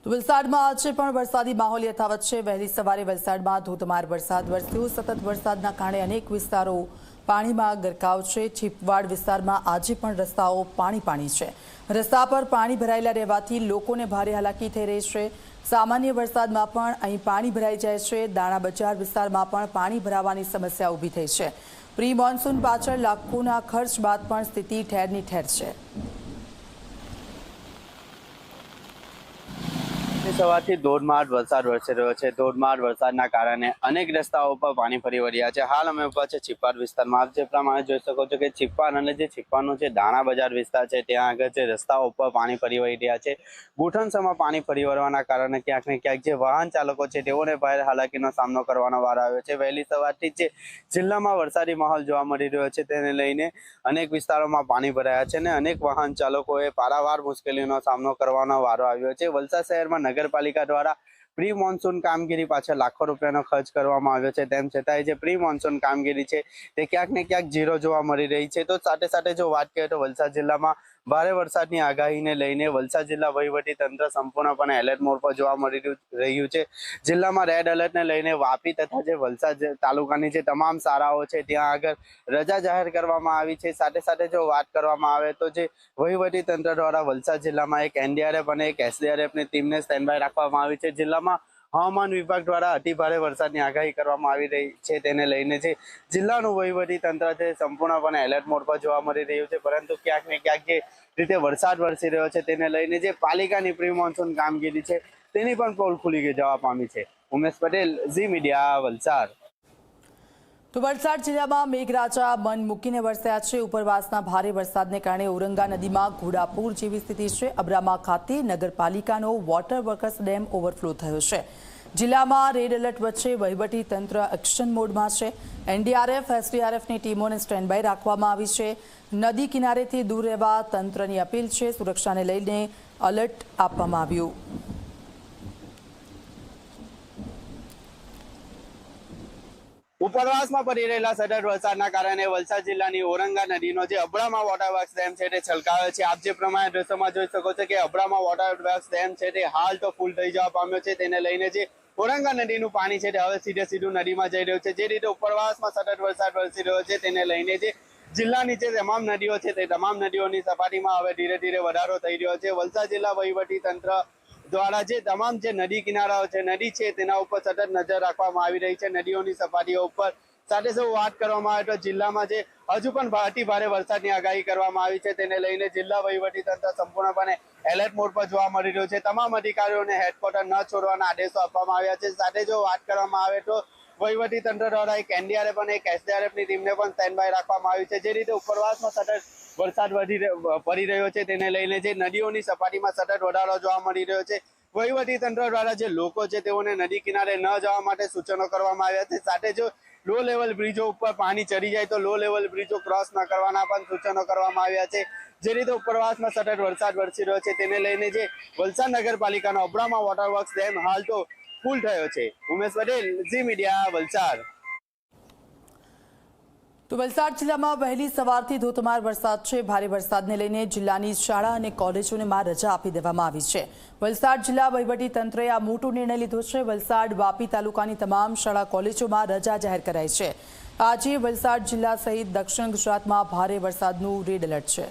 તો વલસાડમાં આજે પણ વરસાદી માહોલ યથાવત છે। વહેલી સવારે વલસાડમાં ધોધમાર વરસાદ વરસ્યો। સતત વરસાદના કારણે અનેક વિસ્તારો પાણીમાં ગરકાવ છે। છીપવાડ વિસ્તારમાં આજે પણ રસ્તાઓ પાણી છે। રસ્તા પર પાણી ભરાયેલા રહેવાથી લોકોને ભારે હાલાકી થઈ રહી છે। સામાન્ય વરસાદમાં પણ અહીં પાણી ભરાઈ જાય છે। દાણા બજાર વિસ્તારમાં પણ પાણી ભરાવાની સમસ્યા ઊભી થઈ છે। પ્રી મોન્સૂન પાછળ લાખોના ખર્ચ બાદ પણ સ્થિતિ ઠેરની ઠેર છે। સવારથી ધોધમાર વરસાદ વરસી રહ્યો છે। ધોધમાર વરસાદના કારણે અનેક રસ્તાઓ પર પાણી ફરી વળ્યા છે। હાલ અમે ઉભા છે છીપવાડ વિસ્તારમાં। આપ જે પ્રમાણે જોઈ શકો છો કે છીપવાડ અને જે છીપવાડનો જે દાણા બજાર વિસ્તાર છે ત્યાં આગળ જે રસ્તાઓ ઉપર પાણી ફરી વળી રહ્યા છે। ઘૂંટણસમાં પાણી ફરી વળવાના કારણે ક્યાંક ને ક્યાંક જે વાહન ચાલકો છે તેઓને ભારે હાલાકીનો સામનો કરવાનો વારો આવ્યો છે। વહેલી સવારથી જે જિલ્લામાં વરસાદી માહોલ જોવા મળી રહ્યો છે તેને લઈને અનેક વિસ્તારોમાં પાણી ભરાયા છે અને અનેક વાહન ચાલકોએ પારાવાર મુશ્કેલીનો સામનો કરવાનો વારો આવ્યો છે। વલસાડ શહેરમાં નગરપાલિકા દ્વારા પ્રી મોન્સૂન કામગીરી પાછળ લાખો રૂપિયાનો ખર્ચ કરવામાં આવ્યો છે। તેમ છતાંય જે પ્રી મોન્સૂન કામગીરી છે તે ક્યાંક ને ક્યાંક ઝીરો જોવા મળી રહી છે। તો સાથે સાથે જો વાત કરીએ તો વલસાડ જિલ્લામાં ભારે વરસાદની આગાહીને લઈને વલસાડ જિલ્લા વહીવટી તંત્ર સંપૂર્ણપણે એલર્ટ મોડ પર જોવા મળી રહ્યું છે। જિલ્લામાં રેડ એલર્ટને લઈને વાપી તથા જે વલસાડ તાલુકાની જે તમામ શાળાઓ છે ત્યાં આગળ રજા જાહેર કરવામાં આવી છે। સાથે સાથે જો વાત કરવામાં આવે તો જે વહીવટી તંત્ર દ્વારા વલસાડ જિલ્લામાં એક એનડીઆરએફ અને એક એસડીઆરએફની ટીમને સ્ટેન્ડ બાય રાખવામાં આવી છે। જિલ્લામાં હવામાન વિભાગ દ્વારા અતિ ભારે વરસાદની આગાહી કરવામાં આવી રહી છે તેને લઈને જે જિલ્લાનું વહીવટી તંત્ર છે સંપૂર્ણપણે એલર્ટ મોડ પર જોવા મળી રહ્યું છે। પરંતુ ક્યાંક ને ક્યાંક જે રીતે વરસાદ વરસી રહ્યો છે તેને લઈને જે પાલિકાની પ્રી મોન્સૂન કામગીરી છે તેની પણ પોલ ખુલી જવા પામી છે। Umesh Patel, Zee Media, Valsad. તો વલસાડ જિલ્લામાં મેઘરાજા મન મૂકીને વરસ્યા છે। ઉપરવાસના ભારે વરસાદને કારણે ઔરંગા નદીમાં ઘોડાપૂર જેવી સ્થિતિ છે। અબ્રામા ખાતે નગરપાલિકાનો વોટર વર્કસ ડેમ ઓવરફ્લો થયો છે। જિલ્લામાં રેડ એલર્ટ વચ્ચે વહીવટી તંત્ર એક્શન મોડમાં છે। એનડીઆરએફ એસડીઆરએફની ટીમોને સ્ટેન્ડ બાય રાખવામાં આવી છે। નદી કિનારેથી દૂર રહેવા તંત્રની અપીલ છે। સુરક્ષાને લઈને એલર્ટ આપવામાં આવ્યું। ઉપરવાસમાં પડી રહેલા સતત વરસાદના કારણે વલસાડ જિલ્લાની ઔરંગા નદીનો જે અબ્રામા વોટર વર્કસ ડેમ છે તે છલકાયો છે। આપ જે પ્રમાણે દ્રશ્યોમાં જોઈ શકો છો કે અબ્રામા વોટર વર્કસ ડેમ છે તે હાલ તો ફૂલ થઈ જવા પામ્યો છે। તેને લઈને જે ઔરંગા નદીનું પાણી છે તે હવે સીધું નદીમાં જઈ રહ્યું છે। જે રીતે ઉપરવાસમાં સતત વરસાદ વરસી રહ્યો છે તેને લઈને જે જિલ્લાની જે તમામ નદીઓ છે તે તમામ નદીઓની સપાટીમાં હવે ધીરે ધીરે વધારો થઈ રહ્યો છે। વલસાડ જિલ્લા વહીવટી તંત્ર દ્વારા જે તમામ જે નદી કિનારાઓ છે નદી છે તેના ઉપર સતત નજર રાખવામાં આવી રહી છે નદીઓની સપાટીઓ ઉપર। સાથે સાથે વાત કરવામાં આવે તો જિલ્લામાં જે હજુ પણ અતિ ભારે વરસાદની આગાહી કરવામાં આવી છે તેને લઈને જિલ્લા વહીવટી તંત્ર સંપૂર્ણપણે એલર્ટ મોડ પર જોવા મળી રહ્યું છે। તમામ અધિકારીઓને હેડક્વાર્ટર ન છોડવાના આદેશો આપવામાં આવ્યા છે। સાથે જો વાત કરવામાં આવે તો વહીવટી તંત્ર દ્વારા એક એનડીઆરએફ અને એક એસડીઆરએફની ટીમને પણ સ્ટેન્ડ બાય રાખવામાં આવી છે। જે રીતે ઉપરવાસમાં સતત વરસાદ પડી રહ્યો છે તેને લઈને જે નદીઓની સપાટીમાં સતત વધારો જોવા મળી રહ્યો છે। વહીવટી તંત્ર દ્વારા જે લોકો છે તેઓને નદી કિનારે ન જવા માટે સૂચનો કરવામાં આવ્યા છે। સાથે જો લો લેવલ બ્રિજો ઉપર પાણી ચડી જાય તો લો લેવલ બ્રિજો ક્રોસ ન કરવાના પણ સૂચનો કરવામાં આવ્યા છે। જે રીતે ઉપરવાસમાં સતત વરસાદ વરસી રહ્યો છે તેને લઈને જે વલસાડ નગરપાલિકાનો અબ્રામા વોટર વર્કસ ડેમ હાલ તો ફૂલ થયો છે। Umesh Patel, Zee Media, Valsad. તો વલસાડ જિલ્લામાં વહેલી સવારથી ધોધમાર વરસાદ છે। ભારે વરસાદને લઈને જિલ્લાની શાળા અને કોલેજોમાં રજા આપી દેવામાં આવી છે। વલસાડ જિલ્લા વહીવટી તંત્રએ આ મોટો નિર્ણય લીધો છે। વલસાડ વાપી તાલુકાની તમામ શાળા કોલેજોમાં રજા જાહેર કરાઈ છે। આજે વલસાડ જિલ્લા સહિત દક્ષિણ ગુજરાતમાં ભારે વરસાદનું રેડ એલર્ટ છે।